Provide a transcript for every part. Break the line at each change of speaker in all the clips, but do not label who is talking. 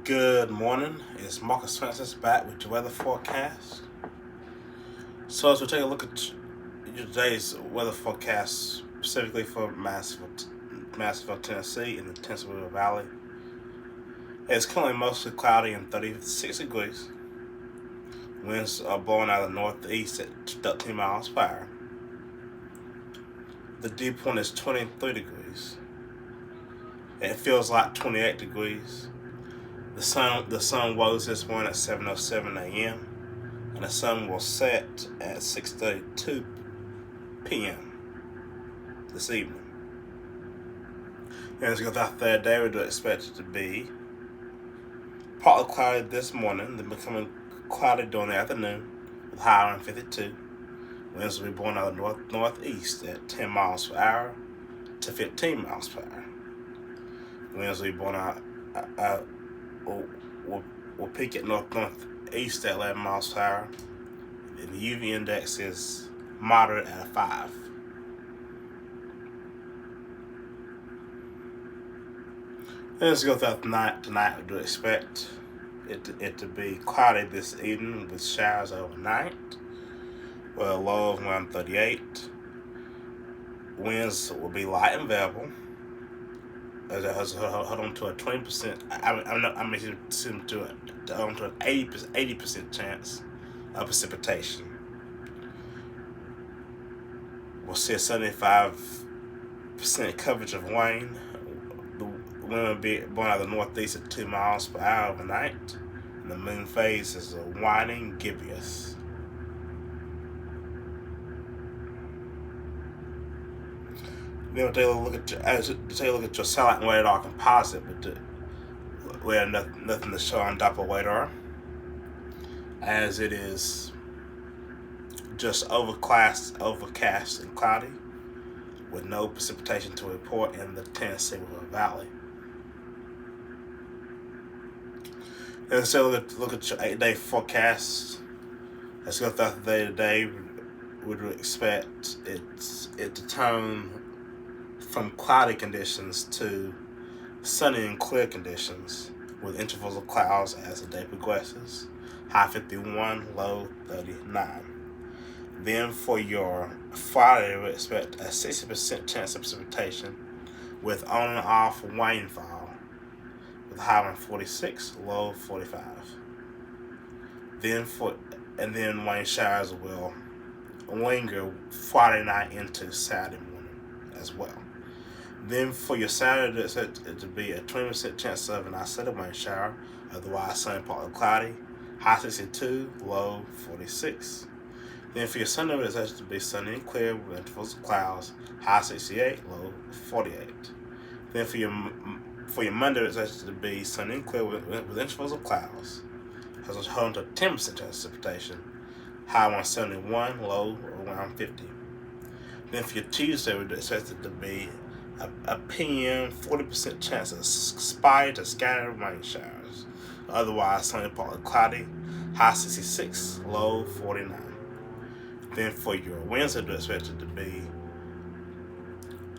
Good morning. It's Marcus Francis back with your weather forecast. So as we take a look at today's weather forecast, specifically for Massville, Tennessee, and the Tennessee River Valley, it's currently mostly cloudy and 36 degrees. Winds are blowing out of the northeast at 13 miles per hour. The dew point is 23 degrees. It feels like 28 degrees. The sun rose this morning at 7:07 a.m. and the sun will set at 6:32 p.m. this evening. And as we go throughout the day, we do expect it to be partly cloudy this morning, then becoming cloudy during the afternoon with high around 52. Winds will be blowing out of the northeast at 10 miles per hour to 15 miles per hour. Winds will be blowing out will peak at northeast at 11 miles per hour. And the UV index is moderate at a 5. And as we go throughout the night, tonight we do expect it to be cloudy this evening with showers overnight, with a low of around 38. Winds will be light and variable. As I hold on to a 20%, I'm assuming to an 80% chance of precipitation. We'll see a 75% coverage of rain. The wind will be blowing out of the northeast at 2 miles per hour overnight, and the moon phase is waning gibbous. Then we'll take a look at your satellite and radar composite, but we have nothing to show on Doppler radar, as it is just overcast and cloudy, with no precipitation to report in the Tennessee River Valley. And so look at your 8-day forecast. Let's go throughout the day today. Would expect it to turn from cloudy conditions to sunny and clear conditions with intervals of clouds as the day progresses. High 51, low 39. Then for your Friday, we expect a 60% chance of precipitation with on and off rainfall with high around 46, low 45. Then rain showers will linger Friday night into Saturday morning as well. Then for your Saturday, it's expected to be a 20% chance of an isolated rain shower, otherwise sunny, partly cloudy, high 62, low 46. Then for your Sunday, it's expected to be sunny and clear with intervals of clouds, high 68, low 48. Then for your Monday, it's expected to be sunny and clear with intervals of clouds, has a home to 10% chance of precipitation, high 171, low around 50. Then for your Tuesday, it's expected to be a PM 40% chance of spotty to scattered rain showers, otherwise sunny, partly cloudy, high 66, low 49. Then for your Wednesday, it's expected to be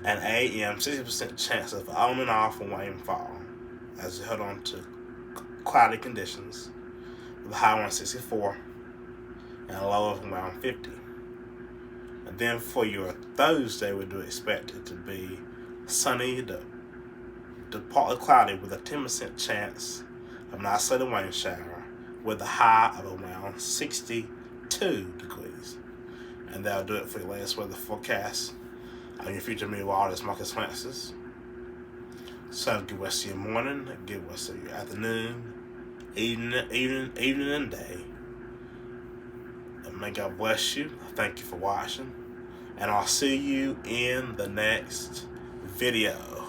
an AM 60% chance of on and off rainfall as you head on to cloudy conditions with a high 164 and a low of around 50. And then for your Thursday, we do expect it to be sunny to partly cloudy with a 10% chance of an isolated rain shower with a high of around 62 degrees. And that'll do it for your latest weather forecast. I'm your future meteorologist, Marcus Francis. So have a good rest of your morning, a good rest of your afternoon, evening and day. And may God bless you. Thank you for watching. And I'll see you in the next video.